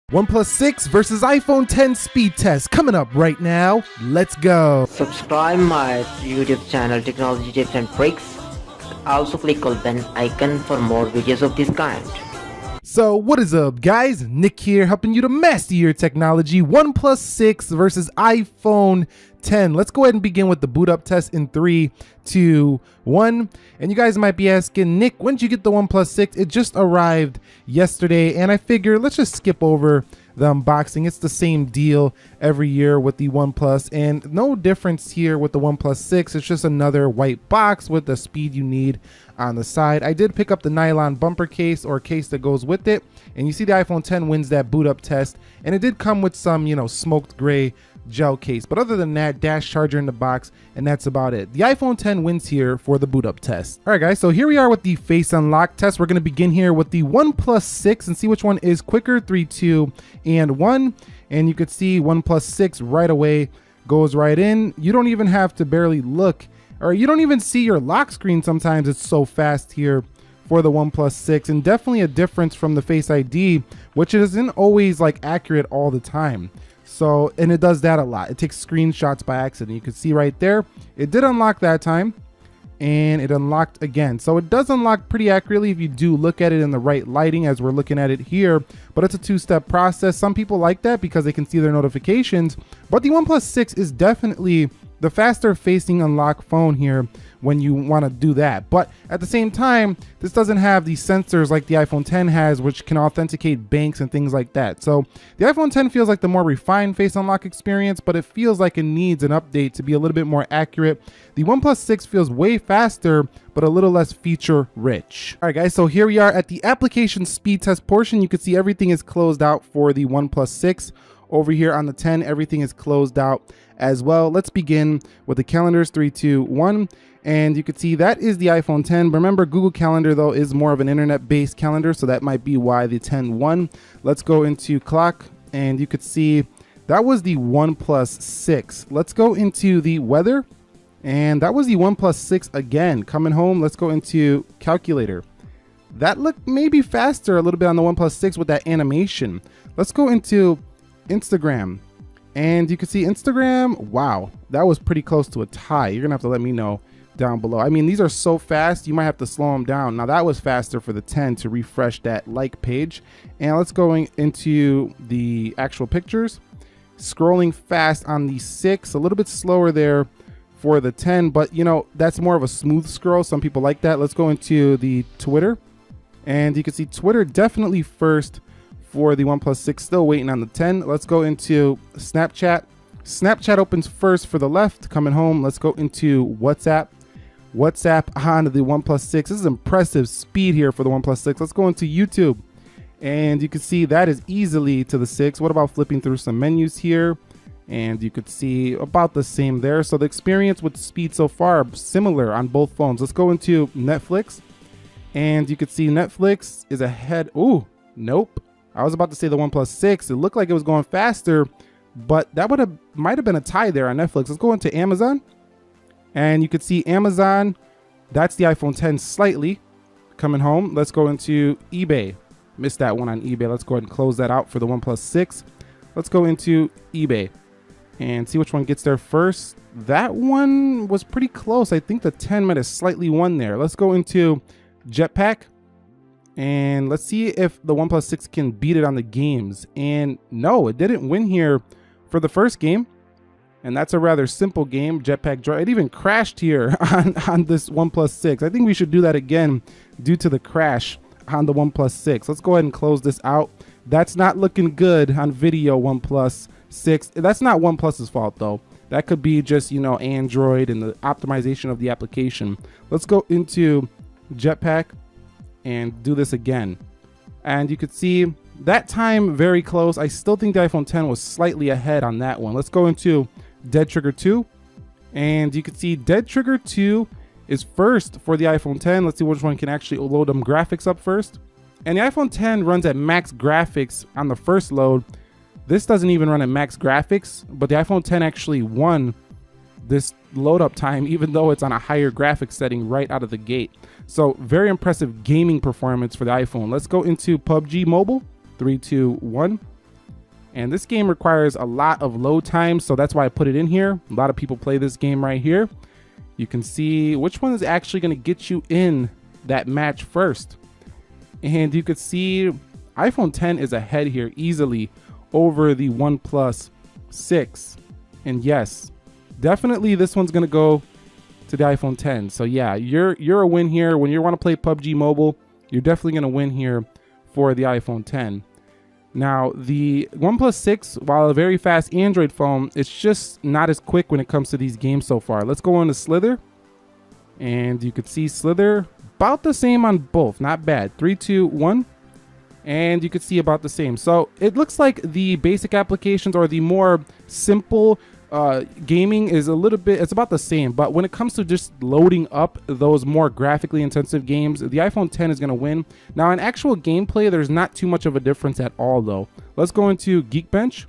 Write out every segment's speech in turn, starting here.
OnePlus 6 versus iPhone 10 speed test coming up right now. Let's go. Subscribe my YouTube channel Technology Tips and Tricks. Also click on bell icon for more videos of this kind. So what is up, guys? Nick here, helping you to master your technology. OnePlus 6 versus iPhone 10. Let's go ahead and begin with the boot up test in 3, 2, 1. And you guys might be asking, Nick, when did you get the OnePlus 6? It just arrived yesterday, and I figure let's just skip over the unboxing. It's the same deal every year with the OnePlus, and no difference here with the OnePlus 6. It's just another white box with the speed you need on the side. I did pick up the nylon bumper case or case that goes with it, and you see the iPhone 10 wins that boot up test, and it did come with some, smoked gray gel case, but other than that, dash charger in the box, and that's about it. The iPhone 10 wins here for the boot up test. All right, guys, so here we are with the face unlock test. We're going to begin here with the OnePlus 6 and see which one is quicker. 3, 2, and 1. And you could see OnePlus 6 right away goes right in. You don't even have to barely look, or you don't even see your lock screen sometimes. It's so fast here for the OnePlus 6, and definitely a difference from the Face ID, which isn't always like accurate all the time. So, and it does that a lot. It takes screenshots by accident. You can see right there, it did unlock that time, and it unlocked again. So it does unlock pretty accurately if you do look at it in the right lighting as we're looking at it here, but it's a two-step process. Some people like that because they can see their notifications, but the OnePlus 6 is definitely the faster facing unlock phone here when you want to do that. But at the same time, this doesn't have the sensors like the iPhone 10 has, which can authenticate banks and things like that. So the iPhone 10 feels like the more refined face unlock experience, but it feels like it needs an update to be a little bit more accurate. The OnePlus 6 feels way faster, but a little less feature rich. All right, guys, so here we are at the application speed test portion. You can see everything is closed out for the OnePlus 6. Over here on the 10, everything is closed out as well. Let's begin with the calendars. 3, 2, 1. And you can see that is the iPhone 10. Remember, Google Calendar, though, is more of an internet-based calendar, so that might be why the 10 won. Let's go into clock, and you could see that was the OnePlus 6. Let's go into the weather, and that was the OnePlus 6 again. Coming home, let's go into calculator. That looked maybe faster a little bit on the OnePlus 6 with that animation. Let's go into Instagram, and you can see Instagram. Wow, that was pretty close to a tie. You're gonna have to let me know down below. I mean, these are so fast, you might have to slow them down. Now that was faster for the 10 to refresh that like page. And let's go into the actual pictures. Scrolling fast on the 6, a little bit slower there for the 10, but that's more of a smooth scroll. Some people like that. Let's go into the Twitter, and you can see Twitter definitely first for the OnePlus 6, still waiting on the 10. Let's go into Snapchat. Snapchat opens first for the left. Coming home, let's go into WhatsApp. WhatsApp on the OnePlus 6. This is impressive speed here for the OnePlus 6. Let's go into YouTube, and you can see that is easily to the 6. What about flipping through some menus here? And you could see about the same there. So the experience with speed so far similar on both phones. Let's go into Netflix, and you could see Netflix is ahead. Ooh, nope. I was about to say the OnePlus 6. It looked like it was going faster, but that might have been a tie there on Netflix. Let's go into Amazon, and you could see Amazon. That's the iPhone 10 slightly. Coming home, let's go into eBay. Missed that one on eBay. Let's go ahead and close that out for the OnePlus 6. Let's go into eBay and see which one gets there first. That one was pretty close. I think the 10 might have slightly won there. Let's go into Jetpack, and let's see if the OnePlus 6 can beat it on the games. And no, it didn't win here for the first game. And that's a rather simple game, Jetpack Joy. It even crashed here on this OnePlus 6. I think we should do that again due to the crash on the OnePlus 6. Let's go ahead and close this out. That's not looking good on video, OnePlus 6. That's not OnePlus's fault, though. That could be just, Android and the optimization of the application. Let's go into Jetpack and do this again. And you could see that time very close. I still think the iPhone 10 was slightly ahead on that one. Let's go into Dead Trigger 2, and you can see Dead Trigger 2 is first for the iPhone 10. Let's see which one can actually load them graphics up first. And the iPhone 10 runs at max graphics on the first load. This doesn't even run at max graphics, but the iPhone 10 actually won this load up time, even though it's on a higher graphics setting right out of the gate. So very impressive gaming performance for the iPhone. Let's go into PUBG Mobile. 3, 2, 1. And this game requires a lot of load time, so that's why I put it in here. A lot of people play this game right here. You can see which one is actually going to get you in that match first. And you could see iPhone 10 is ahead here easily over the OnePlus 6. And yes, definitely this one's going to go to the iPhone 10. So yeah, you're a win here. When you want to play PUBG Mobile, you're definitely going to win here for the iPhone 10. Now, the OnePlus 6, while a very fast Android phone, it's just not as quick when it comes to these games so far. Let's go into Slither. And you can see Slither about the same on both. Not bad. 3, 2, 1. And you can see about the same. So it looks like the basic applications or the more simple gaming is a little bit, it's about the same. But when it comes to just loading up those more graphically intensive games, the iPhone 10 is going to win. Now in actual gameplay, there's not too much of a difference at all though. Let's go into Geekbench,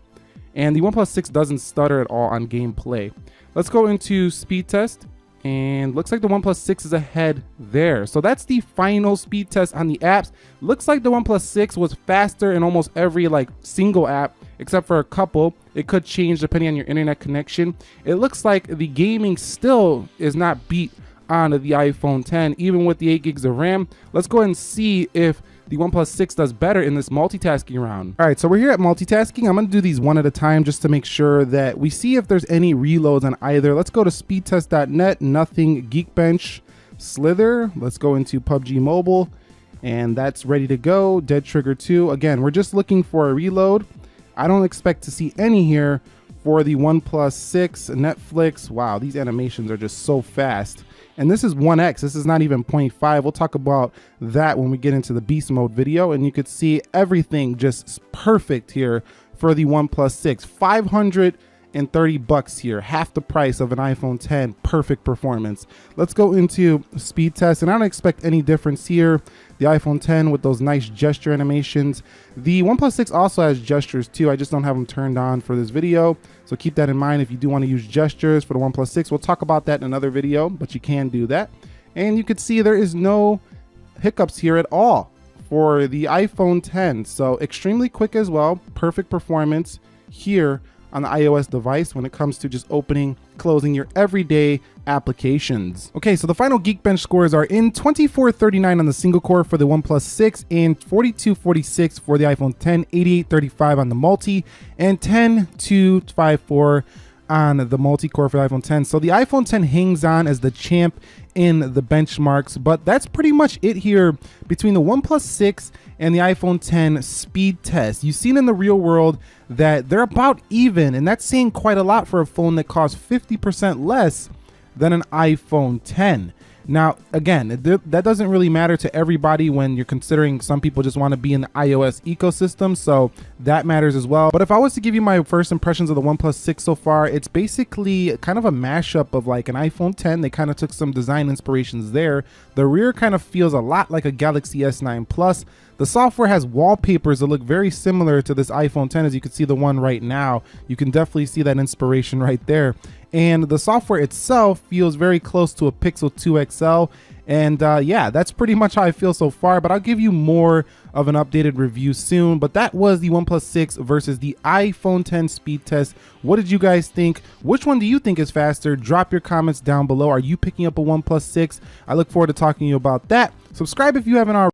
and the OnePlus 6 doesn't stutter at all on gameplay. Let's go into speed test, and looks like the OnePlus 6 is ahead there. So that's the final speed test on the apps. Looks like the OnePlus 6 was faster in almost every single app, except for a couple. It could change depending on your internet connection. It looks like the gaming still is not beat on the iPhone 10, even with the 8 gigs of RAM. Let's go ahead and see if the OnePlus 6 does better in this multitasking round. All right, so we're here at multitasking. I'm gonna do these one at a time just to make sure that we see if there's any reloads on either. Let's go to speedtest.net, nothing, Geekbench, Slither. Let's go into PUBG Mobile, and that's ready to go. Dead Trigger 2. Again, we're just looking for a reload. I don't expect to see any here for the OnePlus 6, Netflix. Wow, these animations are just so fast. And this is 1x, this is not even 0.5. We'll talk about that when we get into the beast mode video, and you could see everything just perfect here for the OnePlus 6. $530 here, half the price of an iPhone 10, perfect performance. Let's go into speed test, and I don't expect any difference here. The iPhone 10 with those nice gesture animations. The OnePlus 6 also has gestures too. I just don't have them turned on for this video. So keep that in mind if you do want to use gestures for the OnePlus 6. We'll talk about that in another video, but you can do that. And you can see there is no hiccups here at all for the iPhone 10. So extremely quick as well. Perfect performance here on the iOS device when it comes to just opening, closing your everyday applications. Okay, so the final Geekbench scores are in 2439 on the single core for the OnePlus 6 and 4246 for the iPhone 10, 8835 on the multi, and 10254 on the multi-core for the iPhone 10. So the iPhone 10 hangs on as the champ in the benchmarks, but that's pretty much it here between the OnePlus 6 and the iPhone 10 speed test. You've seen in the real world that they're about even, and that's saying quite a lot for a phone that costs 50% less than an iPhone 10. Now, again, that doesn't really matter to everybody when you're considering some people just want to be in the iOS ecosystem, so that matters as well. But if I was to give you my first impressions of the OnePlus 6 so far, it's basically kind of a mashup of like an iPhone 10. They kind of took some design inspirations there. The rear kind of feels a lot like a Galaxy S9 Plus. The software has wallpapers that look very similar to this iPhone 10, as you can see the one right now. You can definitely see that inspiration right there. And the software itself feels very close to a Pixel 2 XL. And yeah, that's pretty much how I feel so far, but I'll give you more of an updated review soon. But that was the OnePlus 6 versus the iPhone 10 speed test. What did you guys think? Which one do you think is faster? Drop your comments down below. Are you picking up a OnePlus 6? I look forward to talking to you about that. Subscribe if you haven't already.